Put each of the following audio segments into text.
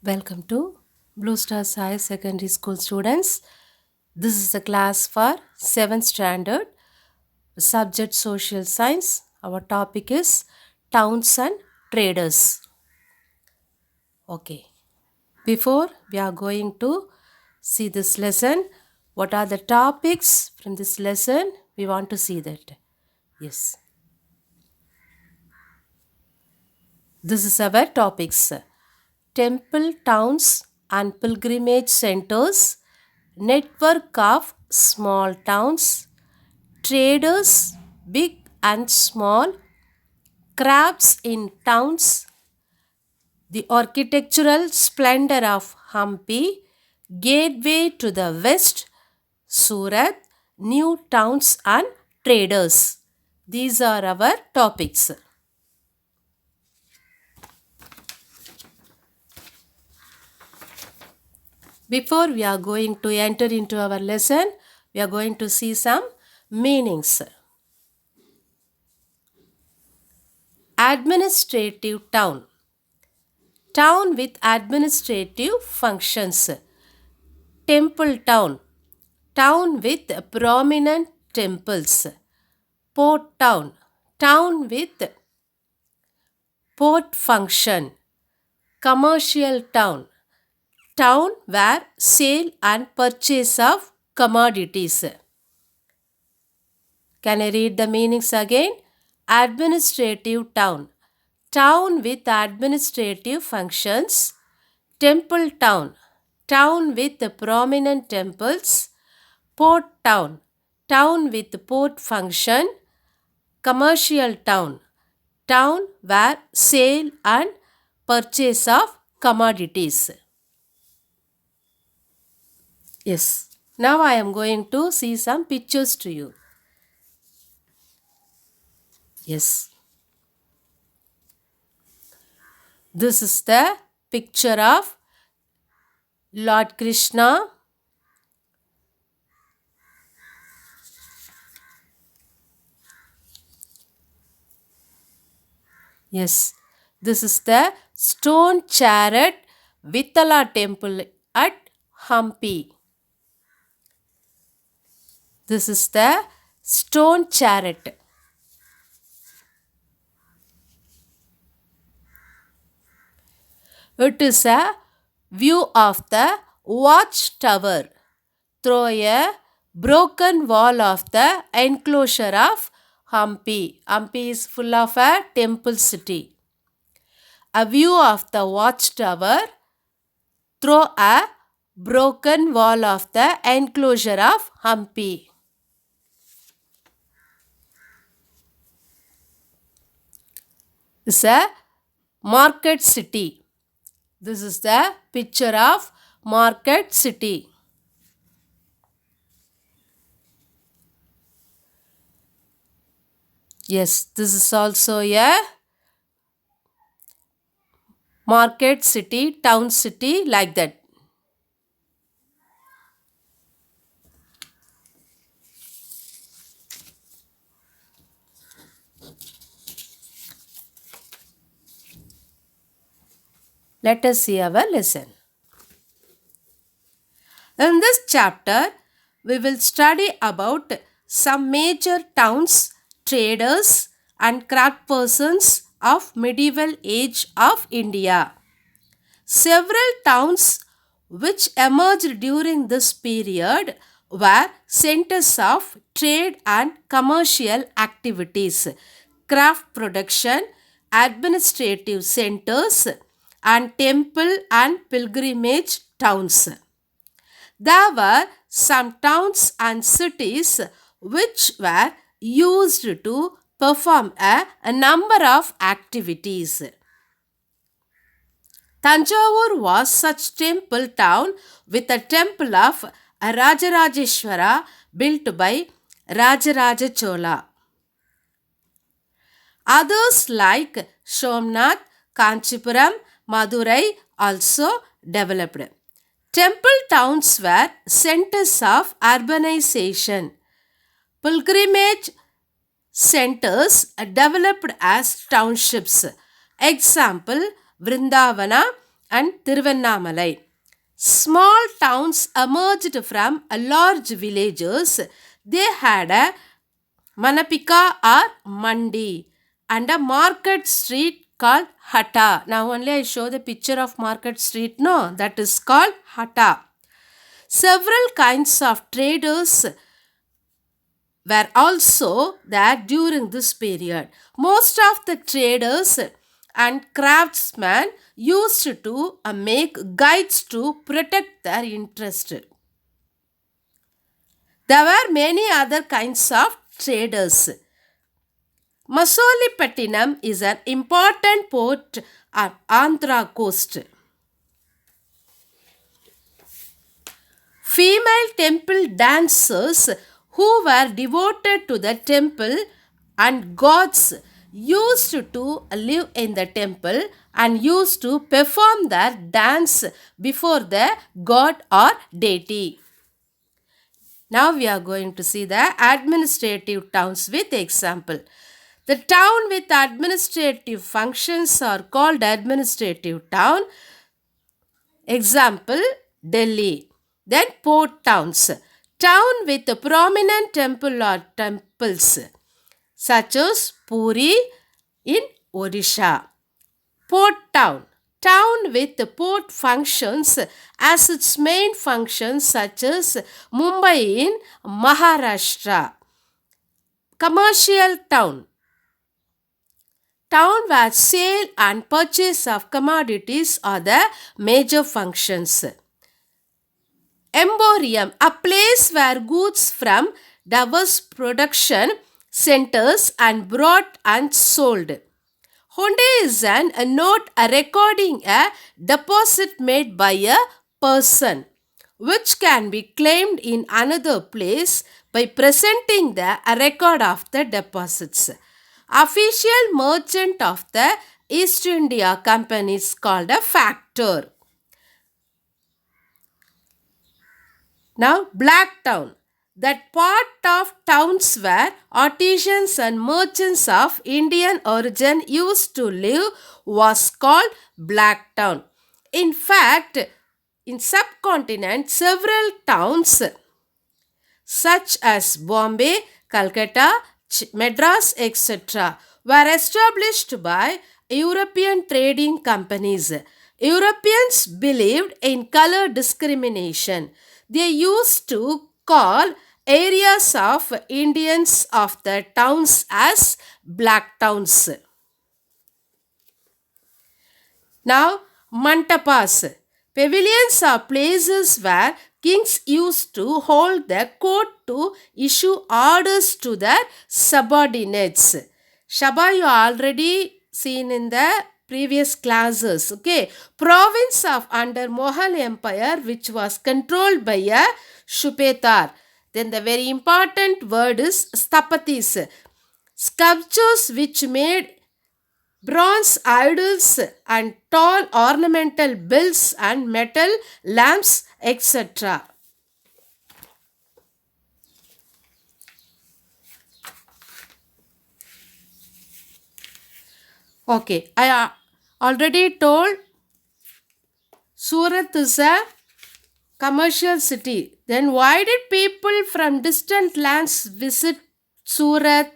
Welcome to Blue Stars High Secondary School students. This is a class for 7th standard, subject social science. Our topic is towns and traders. Okay. Before we are going to see this lesson, what are the topics from this lesson? We want to see that. Yes. This is our topics. Temple towns and pilgrimage centers, network of small towns, traders, big and small, crafts in towns, the architectural splendor of Hampi, gateway to the west, Surat, new towns and traders. These are our topics. Before we are going to enter into our lesson, we are going to see some meanings. Administrative town. Town with administrative functions. Temple town. Town with prominent temples. Port town. Town with port function. Commercial town. Town where sale and purchase of commodities. Can I read the meanings again? Administrative town. Town with administrative functions. Temple town. Town with prominent temples. Port town. Town with port function. Commercial town. Town where sale and purchase of commodities. Yes. Now I am going to see some pictures to you. Yes. This is the picture of Lord Krishna. Yes. This is the stone chariot Vitala temple at Hampi. This is the stone chariot. It is a view of the watchtower through a broken wall of the enclosure of Hampi. Hampi is full of a temple city. A view of the watchtower through a broken wall of the enclosure of Hampi. This is a market city. This is the picture of market city. Yes, this is also a market city, town city, like that. Let us see our lesson. In this chapter, we will study about some major towns, traders and craft persons of medieval age of India. Several towns which emerged during this period were centers of trade and commercial activities, craft production, administrative centers, and temple and pilgrimage towns. There were some towns and cities which were used to perform a number of activities. Tanjavur was such temple town with a temple of Rajarajeshwara built by Rajaraja Chola. Others like Somnath, Kanchipuram, Madurai also developed. Temple towns were centers of urbanization. Pilgrimage centers developed as townships. Example, Vrindavana and Tiruvannamalai. Small towns emerged from large villages. They had a Manapika or Mandi and a market street called Hatta. Now only I show the picture of market street. No, that is called Hatta. Several kinds of traders were also there during this period. Most of the traders and craftsmen used to make guides to protect their interest. There were many other kinds of traders. Masolipattinam is an important port on Andhra coast. Female temple dancers who were devoted to the temple and gods used to live in the temple and used to perform their dance before the god or deity. Now we are going to see the administrative towns with example. The town with administrative functions are called administrative town. Example, Delhi. Then port towns. Town with a prominent temple or temples such as Puri in Odisha. Port town. Town with port functions as its main functions such as Mumbai in Maharashtra. Commercial town. Town where sale and purchase of commodities are the major functions. Emporium, a place where goods from diverse production centers and brought and sold. Honde is a note recording a deposit made by a person which can be claimed in another place by presenting the record of the deposits. Official merchant of the East India Company is called a factor. Now, Black Town. That part of towns where artisans and merchants of Indian origin used to live was called Black Town. In fact, in subcontinent, several towns such as Bombay, Calcutta, Madras, etc. were established by European trading companies. Europeans believed in color discrimination. They used to call areas of Indians of the towns as black towns. Now, mantapas. Pavilions are places where kings used to hold the court to issue orders to their subordinates. Shaba you already seen in the previous classes. Okay. Province of under Mughal Empire which was controlled by a Shupetar. Then the very important word is stapatis. Sculptures which made bronze idols and tall ornamental bills and metal lamps, etc. Okay, I already told Surat is a commercial city. Then why did people from distant lands visit Surat?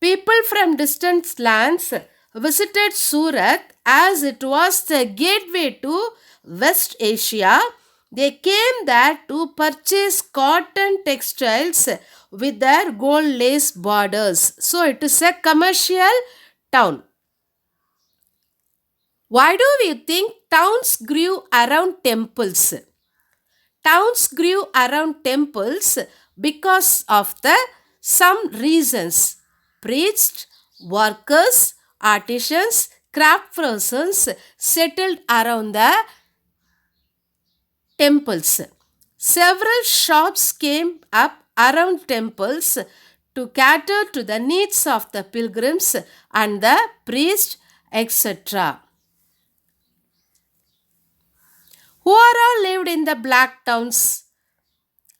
People from distant lands visited Surat as it was the gateway to West Asia. They came there to purchase cotton textiles with their gold lace borders. So it is a commercial town. Why do we think towns grew around temples? Towns grew around temples because of the some reasons. Priests, workers, artisans, craft persons settled around the temples. Several shops came up around temples to cater to the needs of the pilgrims and the priests, etc. Who are all lived in the black towns?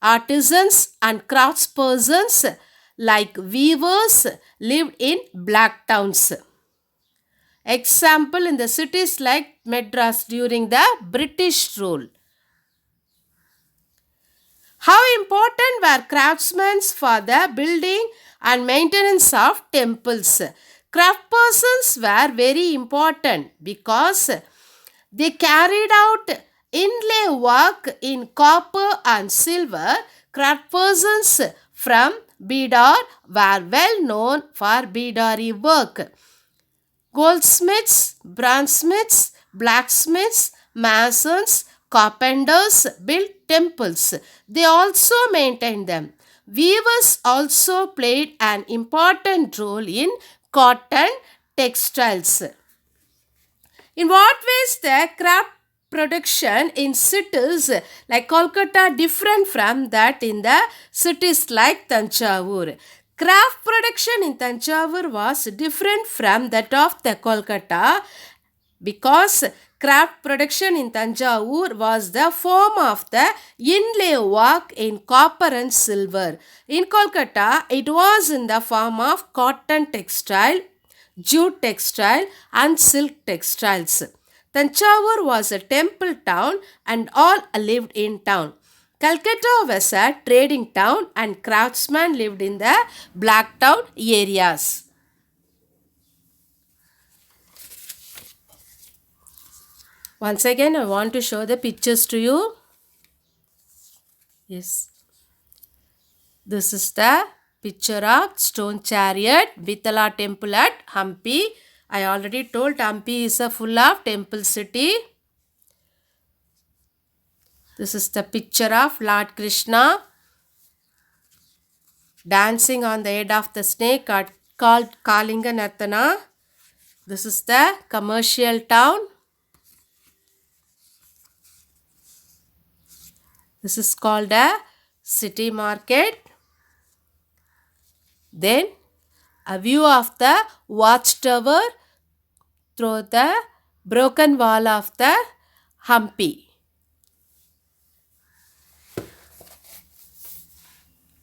Artisans and craftspersons like weavers lived in black towns. Example in the cities like Madras during the British rule. How important were craftsmen for the building and maintenance of temples? Craft persons were very important because they carried out inlay work in copper and silver. Craft persons from Bidar were well known for beadlery work. Goldsmiths, bronzesmiths, blacksmiths, masons, carpenters built temples. They also maintained them. Weavers also played an important role in cotton textiles. In what ways the craft production in cities like Kolkata different from that in the cities like Tanjavur? Craft production in Tanjavur was different from that of the Kolkata because craft production in Tanjavur was the form of the inlay work in copper and silver. In Kolkata, it was in the form of cotton textile, jute textile and silk textiles. Tanjavur was a temple town and all lived in town. Calcutta was a trading town and craftsmen lived in the black town areas. Once again, I want to show the pictures to you. Yes. This is the picture of stone chariot, Vitala temple at Hampi. I already told Hampi is a full of temple city. This is the picture of Lord Krishna dancing on the head of the snake called Kalinga Nartana. This is the commercial town. This is called a city market. Then a view of the watchtower through the broken wall of the Hampi.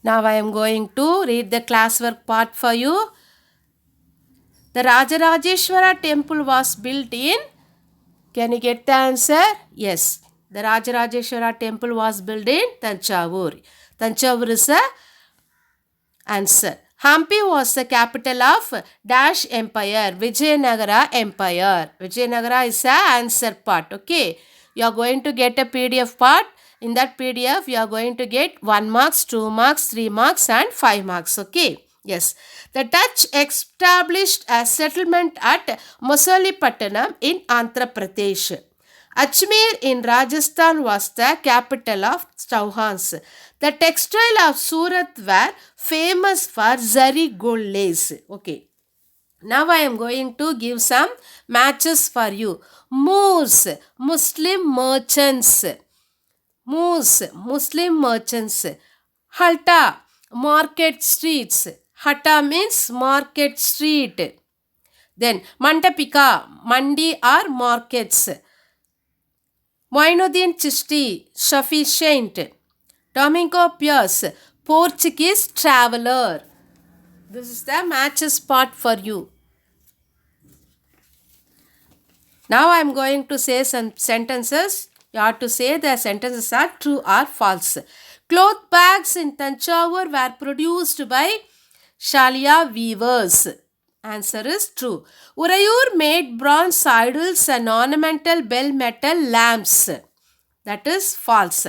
Now I am going to read the classwork part for you. The Rajarajeshwara temple was built in, can you get the answer? Yes. The Rajarajeshwara temple was built in Tanjavur. Tanjavur is the answer. Hampi was the capital of Dash Empire, Vijayanagara Empire. Vijayanagara is the answer part. Okay. You are going to get a PDF part. In that PDF, you are going to get 1 marks, 2 marks, 3 marks and 5 marks. Okay. Yes. The Dutch established a settlement at Mosolipattanam in Andhra Pradesh. Ajmer in Rajasthan was the capital of Chauhans. The textile of Surat were famous for zari gold lace. Okay. Now I am going to give some matches for you. Moors, Muslim merchants. Moors, Muslim merchants. Halta, market streets. Hatta means market street. Then Mandapika, mandi or markets. Moinuddin Chishti, sufficient. Domingo Pierce, Portuguese traveler. This is the matches part for you. Now I am going to say some sentences. You have to say the sentences are true or false. Cloth bags in Tanjavur were produced by Shalia weavers. Answer is true. Urayur made bronze idols and ornamental bell metal lamps. That is false.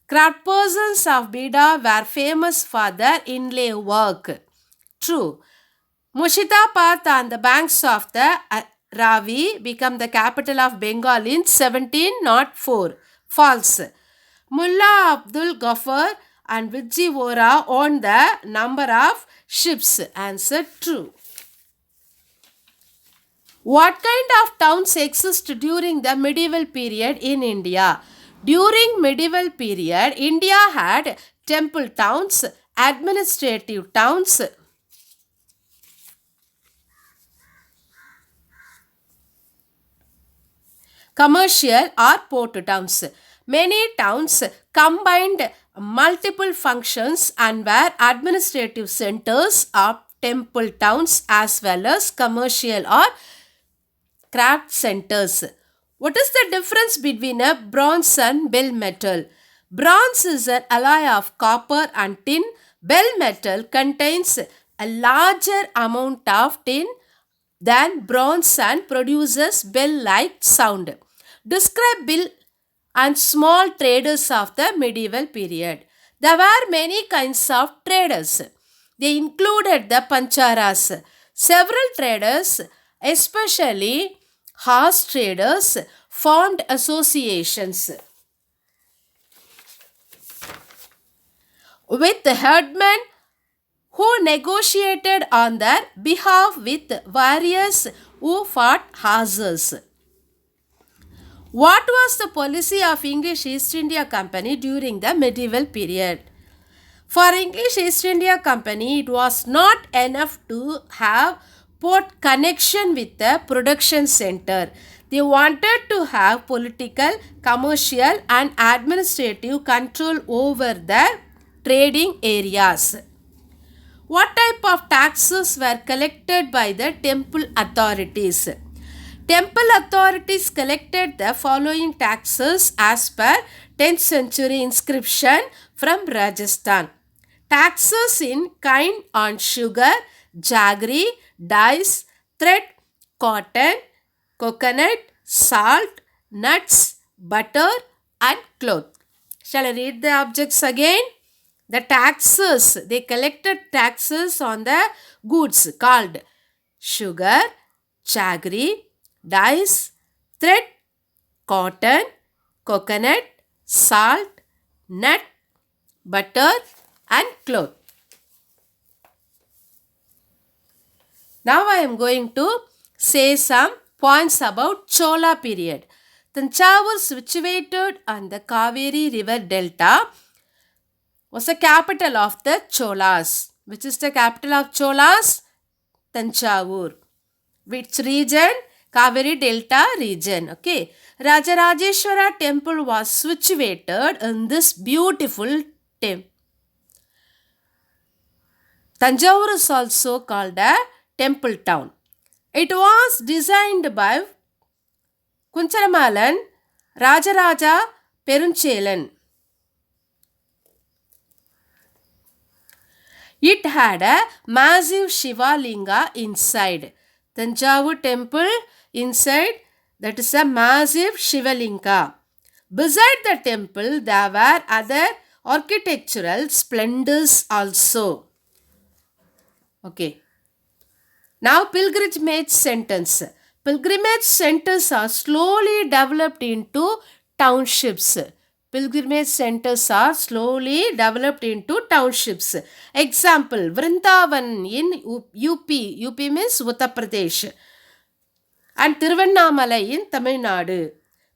Craft persons of Bida were famous for their inlay work. True. Murshidabad on the banks of the Ravi became the capital of Bengal in 1704. False. Mullah Abdul Ghaffar and Vijayawada owned the number of ships. Answer true. What kind of towns exist during the medieval period in India? During medieval period, India had temple towns, administrative towns, commercial or port towns. Many towns combined multiple functions and were administrative centers of temple towns as well as commercial or craft centers. What is the difference between a bronze and bell metal? Bronze is an alloy of copper and tin. Bell metal contains a larger amount of tin than bronze and produces bell-like sound. Describe bell and small traders of the medieval period. There were many kinds of traders. They included the pancharas. Several traders, especially horse traders, formed associations with the herdmen who negotiated on their behalf with warriors who fought horses. What was the policy of English East India Company during the medieval period? For English East India Company, it was not enough to have port connection with the production center. They wanted to have political, commercial and administrative control over the trading areas. What type of taxes were collected by the temple authorities? Temple authorities collected the following taxes as per 10th century inscription from Rajasthan. Taxes in kind on sugar, jaggery, dyes, thread, cotton, coconut, salt, nuts, butter and cloth. Shall I read the objects again? The taxes, they collected taxes on the goods called sugar, jaggery, dyes, thread, cotton, coconut, salt, nut, butter and cloth. Now I am going to say some points about Chola period. Tanjavur, situated on the Kaveri river delta, was the capital of the Cholas. Which is the capital of Cholas? Tanjavur. Which region? Kaveri Delta region. Okay. Rajarajeshwara temple was situated in this beautiful temple. Tanjavur is also called a temple town. It was designed by Kuncharamalan Rajaraja Perunchelan. It had a massive Shiva Linga inside. Tanjavur temple inside, that is a massive Shiva Linga. Beside the temple, there were other architectural splendors also. Okay. Now pilgrimage centers. Pilgrimage centers are slowly developed into townships. Pilgrimage centers are slowly developed into townships. Example, Vrindavan in UP. UP means Uttar Pradesh. And Tiruvannamalai in Tamil Nadu.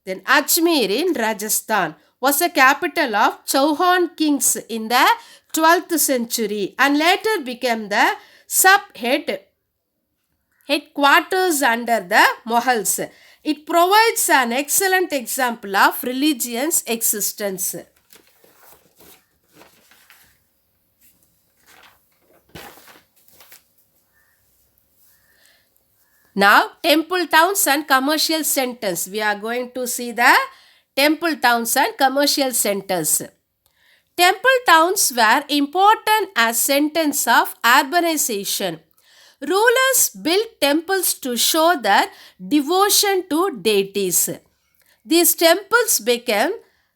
Then Ajmer in Rajasthan was a capital of Chauhan kings in the 12th century and later became the headquarters under the Mughals. It provides an excellent example of religion's existence. Now, temple towns and commercial centers. We are going to see the temple towns and commercial centers. Temple towns were important as centers of urbanization. Rulers built temples to show their devotion to deities. These temples became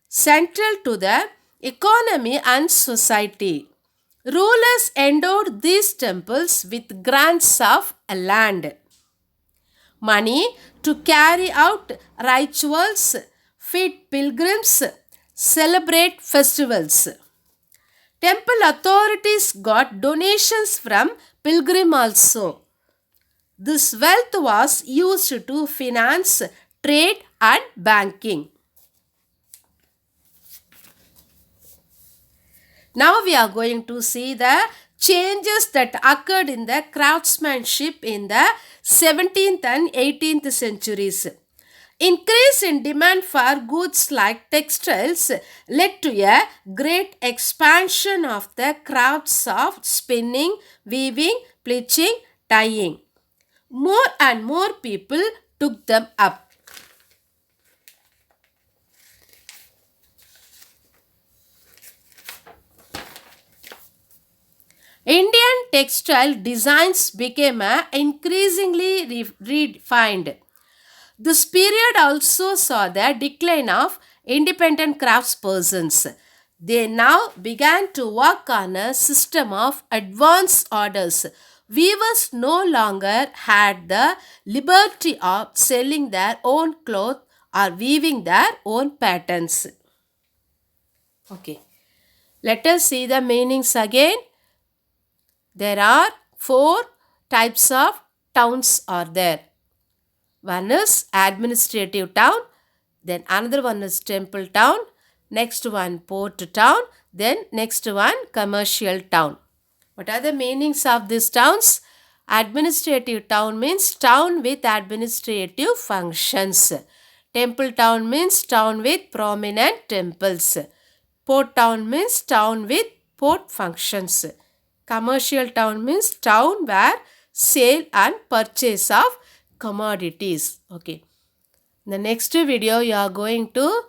central to the economy and society. Rulers endowed these temples with grants of land, money to carry out rituals, feed pilgrims, celebrate festivals. Temple authorities got donations from pilgrims also. This wealth was used to finance trade and banking. Now we are going to see the changes that occurred in the craftsmanship in the 17th and 18th centuries. Increase in demand for goods like textiles led to a great expansion of the crafts of spinning, weaving, bleaching, dyeing. More and more people took them up. Indian textile designs became increasingly refined. This period also saw the decline of independent craftspersons. They now began to work on a system of advance orders. Weavers no longer had the liberty of selling their own cloth or weaving their own patterns. Okay, let us see the meanings again. There are four types of towns are there. One is administrative town, then another one is temple town, next one port town, then next one commercial town. What are the meanings of these towns? Administrative town means town with administrative functions. Temple town means town with prominent temples. Port town means town with port functions. Commercial town means town where sale and purchase of commodities. Okay. In the next video, you are going to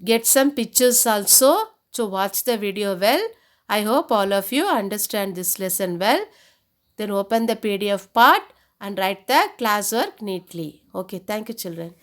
get some pictures also. So watch the video well. I hope all of you understand this lesson well. Then open the PDF part and write the classwork neatly. Okay. Thank you, children.